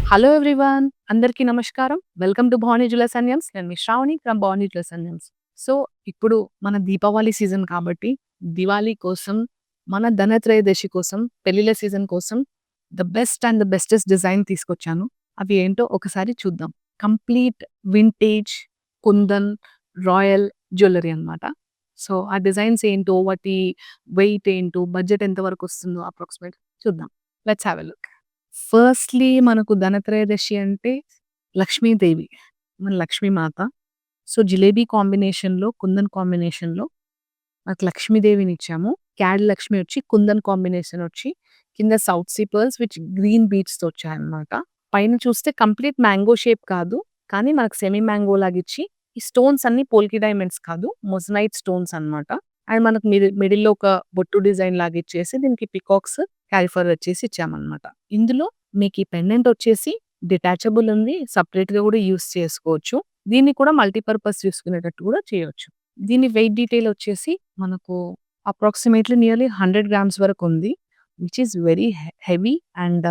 Hello everyone! అందరికీ నమస్కారం. Welcome to Bhavani jewellers and gems. నేను మీ Sravani from Bhavani jewellers and gems. So, ఇప్పుడు మన దీపావళి సీజన్ కాబట్టి, దివాళీ కోసం, మన ధనత్రయోదశి కోసం, పెళ్ళిళ్ళ సీజన్ కోసం best and the bestest design తీసుకొచ్చాను. అవి ఏంటో ఒకసారి చూద్దాం. Complete vintage kundan royal jewellery అన్నమాట. సో, ఆ డిజైన్స్ ఏంటో, వాటి వెయిట్ ఏంటో, బడ్జెట్ ఎంత వరకు వస్తుందో అప్రాక్సిమేట్ చూద్దాం. Let's have a look. Firstly మనకు ధనత్రయోదశి అంటే లక్ష్మీదేవి. మన లక్ష్మీమాత. సో, జిలేబీ కాంబినేషన్‌లో, కుందన్ కాంబినేషన్‌లో మనకు లక్ష్మీదేవినిచ్చాము. క్యాడ్ లక్ష్మి వచ్చి, కుందన్ కాంబినేషన్ వచ్చి, కింద south sea pearls with green బీడ్స్‌తో వచ్చాయన్నమాట. పైన చూస్తే కంప్లీట్ మ్యాంగో షేప్ కాదు. కానీ మనకు సెమీ మ్యాంగో లాగిచ్చి, ఈ స్టోన్స్ అన్నీ పోల్కి డైమండ్స్ కాదు. మొజనైట్ స్టోన్స్ అన్నమాట. అండ్ మనకు మిడిల్‌లో ఒక బొట్టు డిజైన్ లాగిచ్చేసి, దీనికి పికాక్స్, క్యాలిఫర్ వచ్చేసి ఇచ్చామన్నమాట. ఇందులో మీకు ఈ పెండెంట్ వచ్చేసి డిటాచబుల్ ఉంది. సెపరేట్‌గా కూడా యూజ్ చేసుకోవచ్చు. దీన్ని కూడా మల్టీపర్పస్ చూసుకునేటట్టు కూడా చేయొచ్చు. దీని వెయిట్ డీటెయిల్ వచ్చేసి మనకు అప్రాక్సిమేట్‌లీ నియర్లీ 100 గ్రామ్స్ వరకు ఉంది. Which is very heavy and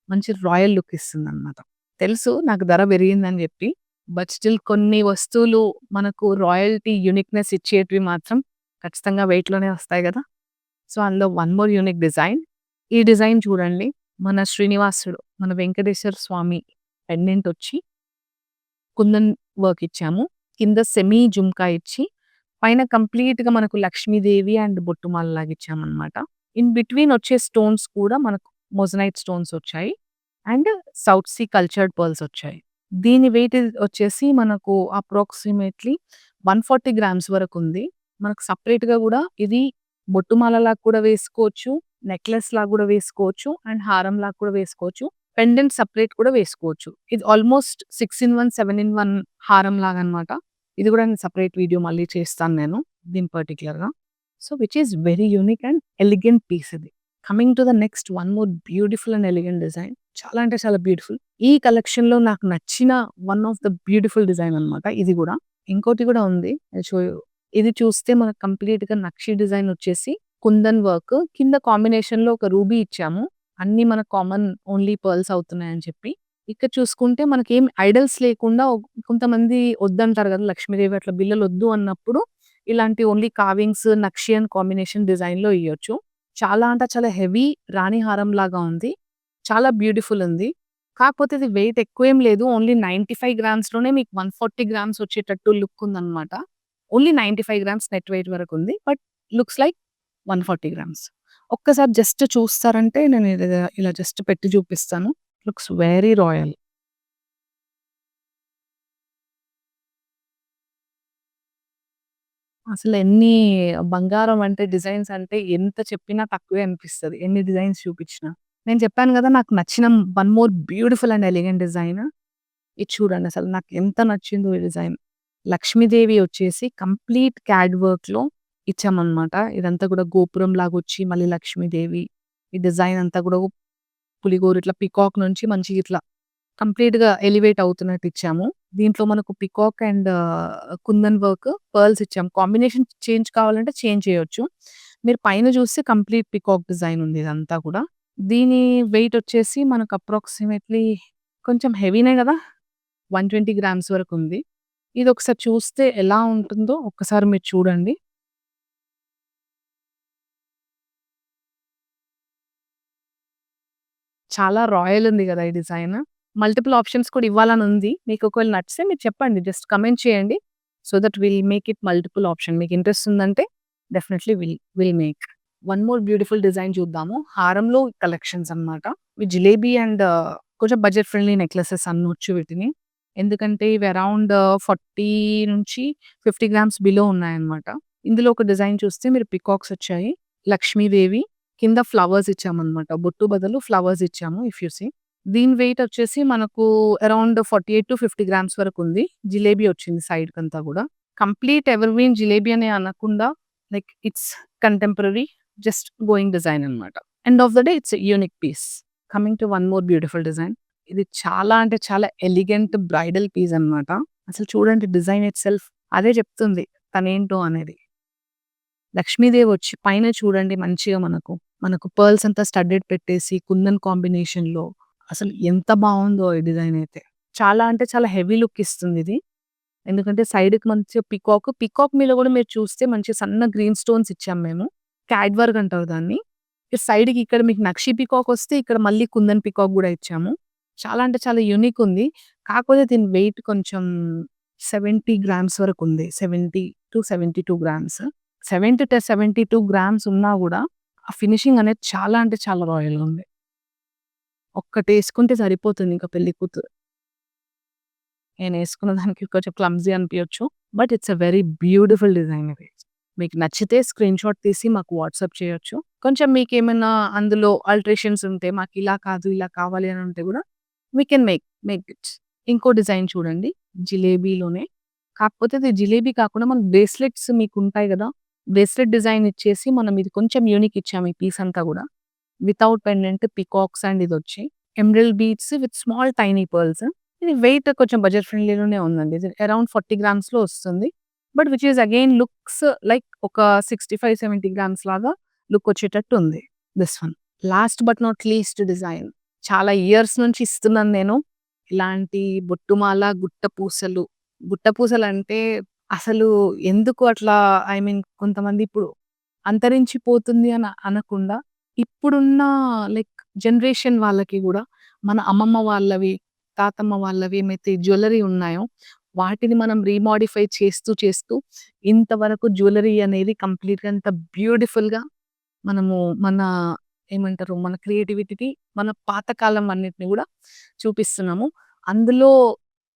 మంచి రాయల్ లుక్ ఇస్తుందన్నమాట. తెలుసు నాకు ధర పెరిగిందని చెప్పి. బట్ స్టిల్ కొన్ని వస్తువులు మనకు రాయల్టీ, యూనిక్‌నెస్ ఇచ్చేటివి మాత్రం ఖచ్చితంగా వెయిట్‌లోనే వస్తాయి గదా! సో, అందులో వన్ మోర్ యూనిక్ డిజైన్. ఈ డిజైన్ చూడండి. మన శ్రీనివాసుడు, మన వెంకటేశ్వర స్వామి పెండెంట్ వచ్చి కుందన్ వర్క్ ఇచ్చాము. కింద సెమీ జుమ్కా ఇచ్చి, పైన కంప్లీట్‌గా మనకు లక్ష్మీదేవి అండ్ బొట్టుమాలలాగా ఇచ్చామన్నమాట. ఇన్ బిట్వీన్ వచ్చే స్టోన్స్ కూడా మనకు మొజనైట్ స్టోన్స్ వచ్చాయి. And south sea cultured pearls వచ్చాయి. దీని వెయిట్ వచ్చేసి మనకు అప్రాక్సిమేట్‌లీ 140 గ్రామ్స్ వరకుంది. మనకు సెపరేట్‌గా గూడా ఇది బొట్టుమాలలాగా కూడా వేసుకోవచ్చు. నెక్లెస్‌లాగా గూడా వేసుకోవచ్చు. అండ్ హారంలాగా కూడా వేసుకోవచ్చు. పెండెంట్ సెపరేట్ కూడా వేసుకోవచ్చు. ఇది ఆల్‌మోస్ట్ 6 ఇన్ 1, 7 ఇన్ 1 హారంలాగా అన్నమాట. ఇది గూడా నేను సెపరేట్ వీడియో మళ్ళీ చేస్తాను నేను. దీని పర్టిక్యులర్‌గా. So, which is very unique and elegant piece ఇది. Coming to the next one more beautiful and elegant design. చాలా అంటే చాలా బ్యూటిఫుల్. ఈ కలెక్షన్‌లో నాకు నచ్చిన one of the beautiful design అన్నమాట ఇది గూడా. ఇంకోటి గూడా ఉంది. I'll show you. ఇది చూస్తే మనకు కంప్లీట్‌గా నక్షి డిజైన్ వచ్చేసి కుందన్ వర్క్. కింద కాంబినేషన్‌లో ఒక రూబీ ఇచ్చాము. అన్నీ మనకు కామన్ ఓన్లీ పర్ల్స్ అవుతున్నాయని చెప్పి. ఇక్కడ చూసుకుంటే మనకేం ఐడల్స్ లేకుండా కొంతమంది వద్దంటారు గదా! లక్ష్మీదేవి అట్లా బిళ్ళలొద్దు అన్నప్పుడు ఇలాంటి ఓన్లీ కార్వింగ్స్, నక్షి కాంబినేషన్ డిజైన్‌లో ఇయ్యొచ్చు. చాలా అంటే చాలా హెవీ రాణి హారం లాగా ఉంది. చాలా బ్యూటిఫుల్ ఉంది. కాకపోతే ఇది వెయిట్ ఎక్కువేం లేదు. ఓన్లీ 95 గ్రామ్స్‌లోనే మీకు 140 గ్రామ్స్ వచ్చేటట్టు లుక్ ఉందన్నమాట. ఓన్లీ 95 గ్రామ్స్ నెట్ వెయిట్ వరకుంది. But looks like 140 grams. ఒక్కసారి జస్ట్ చూస్తారంటే నేను ఇది ఇలా జస్ట్ పెట్టి చూపిస్తాను. Looks very royal. అసలెన్ని బంగారం అంటే డిజైన్స్ అంటే ఎంత చెప్పినా తక్కువే అనిపిస్తది. ఎన్ని డిజైన్స్ చూపించినా. నేను చెప్పాను గదా! నాకు నచ్చిన one more beautiful and elegant design. ఇది చూడండి అసలు నాకు ఎంత నచ్చిందో ఈ డిజైన్. లక్ష్మీదేవి వచ్చేసి కంప్లీట్ క్యాడ్ వర్క్‌లో ఇచ్చామన్నమాట. ఇదంతా కూడా గోపురం లాగొచ్చి మళ్ళీ లక్ష్మీదేవి. ఈ డిజైన్ అంతా కూడా పులిగోరు ఇట్లా పీకాక్ నుంచి మంచిగా ఇట్లా కంప్లీట్‌గా ఎలివేట్ అవుతున్నట్టు ఇచ్చాము. దీంట్లో మనకు peacock and kundan work, pearls ఇచ్చాము. కాంబినేషన్ చేంజ్ కావాలంటే చేంజ్ చేయొచ్చు. మీరు పైన చూస్తే కంప్లీట్ పీకాక్ డిజైన్ ఉంది ఇదంతా కూడా. దీని వెయిట్ వచ్చేసి మనకు అప్రాక్సిమేట్‌లీ కొంచెం హెవీనే గదా! 120 గ్రామ్స్ వరకుంది. ఇదొకసారి చూస్తే ఎలా ఉంటుందో ఒక్కసారి మీరు చూడండి. చాలా రాయల్ ఉంది గదా! ఈ డిజైన్. మల్టిపుల్ ఆప్షన్స్ కూడా ఇవ్వాలనుంది. మీకు ఒకవేళ నచ్చితే మీరు చెప్పండి. జస్ట్ కామెంట్ చేయండి. So that will make it multiple option. మీకు ఇంట్రెస్ట్ ఉందంటే definitely will make. One more beautiful design చూద్దాము. హారంలో కలెక్షన్స్ అన్నమాట. ఇవి జిలేబీ అండ్ కొంచెం బడ్జెట్ ఫ్రెండ్లీ నెక్లెసెస్ అనొచ్చు వీటిని. ఎందుకంటే ఇవి అరౌండ్ 40 నుంచి 50 గ్రామ్స్ బిలో ఉన్నాయన్నమాట. ఇందులో ఒక డిజైన్ చూస్తే మీరు పికాక్స్ వచ్చాయి. లక్ష్మీదేవి కింద ఫ్లవర్స్ ఇచ్చామన్నమాట. బొట్టు బదులు ఫ్లవర్స్ ఇచ్చాము ఇఫ్ యూ సీ. దీని వెయిట్ వచ్చేసి మనకు అరౌండ్ 48-50 గ్రామ్స్ వరకుంది. జిలేబీ వచ్చింది సైడ్‌కంతా గూడా. కంప్లీట్ ఎవర్‌గ్రీన్ జిలేబీ అని అనకుండా like it's contemporary just going design అన్నమాట. End of the day it's a unique piece. Coming to one more beautiful design. ఇది చాలా అంటే చాలా ఎలిగెంట్ బ్రైడల్ పీస్ అన్నమాట. అసలు చూడండి డిజైన్ ఇట్‌సెల్ఫ్ అదే చెప్తుంది తనేంటో అనేది. లక్ష్మీదేవి వచ్చి పైన చూడండి మంచిగా మనకు పర్ల్స్ అంతా స్టడ్డెడ్ పెట్టేసి కుందన్ కాంబినేషన్‌లో అసలు ఎంత బావుందో ఈ డిజైన్ అయితే. చాలా అంటే చాలా హెవీ లుక్ ఇస్తుందిది. ఎందుకంటే సైడ్‌కి మంచిగా పికాక్ మీద గూడా మీరు చూస్తే మంచి సన్న గ్రీన్ స్టోన్స్ ఇచ్చాం మేము. క్యాడ్ వర్క్ అంటారు దాన్ని. ఇటు సైడ్‌కి ఇక్కడ మీకు నక్షి పికాక్ వస్తే ఇక్కడ మళ్ళీ కుందన్ పికాక్ గూడా ఇచ్చాము. చాలా అంటే చాలా యూనిక్ ఉంది. కాకపోతే దీని వెయిట్ కొంచెం 70 గ్రామ్స్ వరకుంది. 70-72 గ్రామ్స్. 72 గ్రామ్స్ ఉన్నా గూడా ఆ ఫినిషింగ్ అనేది చాలా అంటే చాలా రాయల్‌గా ఉంది. ఒక్కటేసుకుంటే సరిపోతుంది ఇంక పెళ్లి కూతురు. నేనేసుకున్న దానికి కొంచెం క్లమ్జీ అనిపియొచ్చు. But it's a very beautiful design ఇది. మీకు నచ్చితే స్క్రీన్‌షాట్ తీసి మాకు వాట్సాప్ చేయొచ్చు. కొంచెం మీకేమన్నా అందులో ఆల్టరేషన్స్ ఉంటే మాకిలా కాదు, ఇలా కావాలి అని ఉంటే గూడా వి కెన్ మేక్ ఇట్. ఇంకో డిజైన్ చూడండి. జిలేబీలోనే. కాకపోతే ఇది జిలేబీ కాకుండా మనకు బ్రేస్లెట్స్ మీకుంటాయి గదా! బ్రేస్లెట్ డిజైన్ ఇచ్చేసి మనం ఇది కొంచెం యూనిక్ ఇచ్చాము ఈ పీస్ అంతా గూడా. వితౌట్ పెండెంట్ పికాక్స్ అండ్ ఇదొచ్చి emerald beads with small tiny pearls. ఇది వెయిట్ కొంచెం బడ్జెట్ ఫ్రెండ్లీలోనే ఉందండి. ఇది అరౌండ్ 40 గ్రామ్స్‌లో వస్తుంది. But which is again looks like ఒక 65, 70 గ్రామ్స్ లాగా లుక్ వచ్చేటట్టు ఉంది. This one. Last but not least design. చాలా ఇయర్స్ నుంచి ఇస్తున్నాను నేను. ఇలాంటి బొట్టుమాల, గుట్ట పూసలంటే అసలు ఎందుకు అట్లా ఐ మీన్ కొంతమంది ఇప్పుడు అంతరించిపోతుంది అని అనకుండా ఇప్పుడున్న లైక్ జనరేషన్ వాళ్ళకి గూడా మన అమ్మమ్మ వాళ్ళవి, తాతమ్మ వాళ్ళవి ఏమైతే జ్యువెల్లరీ ఉన్నాయో వాటిని మనం రీమోడిఫై చేస్తూ ఇంతవరకు జ్యువెల్లరీ అనేది కంప్లీట్‌గా అంత బ్యూటిఫుల్‌గా మనము మన ఏమంటారు? మన క్రియేటివిటీకి మన పాతకాలం అన్నిటిని గూడా చూపిస్తున్నాము. అందులో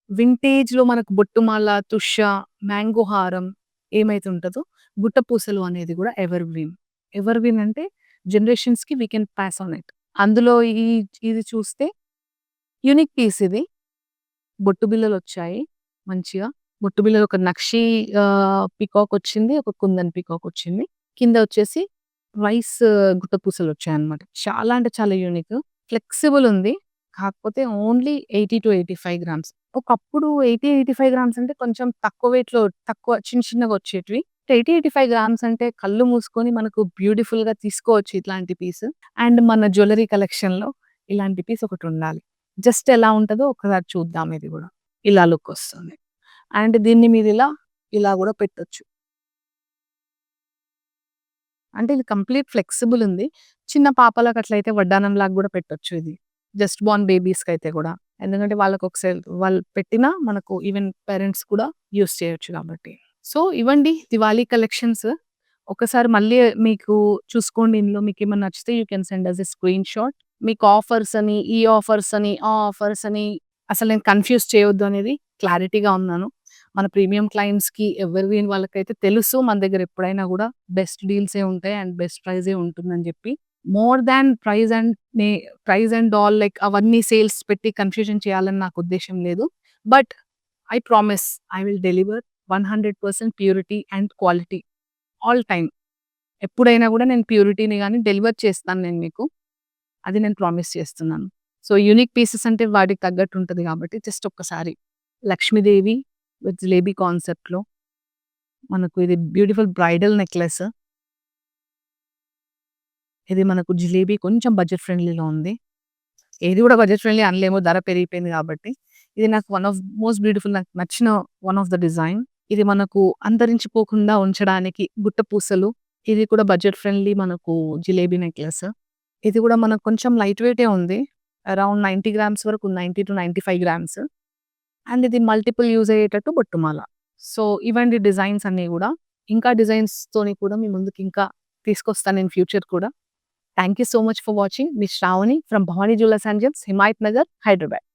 వింటేజ్‌లో మనకు బొట్టుమాల, తుష, మ్యాంగో హారం ఏమైతే ఉంటదో గుట్టపూసలు అనేది గూడా ఎవర్‌గ్రీన్. ఎవర్‌గ్రీన్ అంటే జనరేషన్స్‌కి we can pass on it. అందులో ఇది చూస్తే యూనిక్ పీస్ ఇది. బొట్టు బిళ్ళలొచ్చాయి మంచిగా. బొట్టు బిళ్ళలు ఒక నక్షి పీకాకొచ్చింది. ఒక కుందన్ పీకాకొచ్చింది. కింద వచ్చేసి రైస్ గుట్ట పూసలొచ్చాయన్నమాట. చాలా అంటే చాలా యూనిక్. ఫ్లెక్సిబుల్ ఉంది. కాకపోతే ఓన్లీ 80-85 గ్రామ్స్. ఒకప్పుడు 85 గ్రామ్స్ అంటే కొంచెం తక్కువ వెయిట్‌లో తక్కువ చిన్నగా వచ్చేటివి. 85 గ్రామ్స్ అంటే కళ్ళు మూసుకొని మనకు బ్యూటిఫుల్‌గా తీసుకోవచ్చు ఇట్లాంటి పీస్. అండ్ మన జ్యువెల్లరీ కలెక్షన్‌లో ఇలాంటి పీస్ ఒకటుండాలి. జస్ట్ ఎలా ఉంటదో ఒకసారి చూద్దాం ఇది గూడా. ఇలా లుకొస్తుంది. అండ్ దీన్ని ఇలా గూడా పెట్టొచ్చు. అంటే ఇది కంప్లీట్ ఫ్లెక్సిబుల్ ఉంది. చిన్న పాపలకి అట్లయితే వడ్డానంలాగా గూడా పెట్టొచ్చు ఇది. జస్ట్ బోర్న్ బేబీస్‌కైతే గూడా. ఎందుకంటే వాళ్ళకొకసారి వాళ్ళు పెట్టినా మనకు ఈవెన్ పేరెంట్స్ కూడా యూజ్ చేయొచ్చు కాబట్టి. సో, ఇవండి దివాళీ కలెక్షన్స్. ఒకసారి మళ్ళీ మీకు చూసుకోండి ఇందులో మీకేమన్నా నచ్చితే you can send us a screenshot. మీకు ఆఫర్స్ అని, ఈ ఆఫర్స్ అని, ఆ ఆఫర్స్ అని అసలు నేను కన్‌ఫ్యూజ్ చేయొద్దు అనేది క్లారిటీగా ఉన్నాను. మన ప్రీమియం క్లయింట్స్‌కి ఎవరివి వాళ్ళకైతే తెలుసు మన దగ్గర ఎప్పుడైనా గూడా బెస్ట్ డీల్సే ఉంటాయి అండ్ బెస్ట్ ప్రైజే ఉంటుందని జెప్పి. మోర్ థాన్ నే ప్రైజ్ అండ్ ఆల్ లైక్ అవన్నీ సేల్స్ పెట్టి కన్‌ఫ్యూజన్ చేయాలని నాకు ఉద్దేశ్యం లేదు. But I promise I will deliver 100% purity and quality all time. ఎప్పుడైనా గూడా నేను ప్యూరిటీని గాని డెలివర్ చేస్తాను నేను మీకు. అది నేను ప్రామిస్ చేస్తున్నాను. సో, యూనిక్ పీసెస్ అంటే వాటికి తగ్గట్టు ఉంటది గాబట్టి జస్ట్ ఒక్కసారి లక్ష్మీదేవి విత్ జిలేబీ కాన్సెప్ట్‌లో మనకు ఇది బ్యూటిఫుల్ బ్రైడల్ నెక్లెస్. ఇది మనకు జిలేబీ కొంచెం బడ్జెట్ ఫ్రెండ్లీలో ఉంది. ఏది గూడా బడ్జెట్ ఫ్రెండ్లీ అనలేము ధర పెరిగిపోయింది గాబట్టి. ఇది నాకు వన్ ఆఫ్ మోస్ట్ బ్యూటిఫుల్ నాకు నచ్చిన వన్ ఆఫ్ ద డిజైన్. ఇది మనకు అంతరించిపోకుండా ఉంచడానికి గుట్ట పూసలు. ఇది కూడా బడ్జెట్ ఫ్రెండ్లీ మనకు జిలేబీ నెక్లెస్. ఇది గూడా మనకు కొంచెం లైట్ వెయిటే ఉంది. అరౌండ్ 90 గ్రామ్స్ వరకు 90-95 గ్రామ్స్. అండ్ ఇది మల్టిపుల్ యూజ్ అయ్యేటట్టు బొట్టుమాల. సో, ఇవండి డిజైన్స్ అన్నీ గూడా. ఇంకా డిజైన్స్‌తోని కూడా మీ ముందుకి ఇంకా తీసుకొస్తాను ఇన్ ఫ్యూచర్ కూడా. Thank you so much for watching. మీ Sravani from Bhavani jewellers and gems, Himayat Nagar, Hyderabad.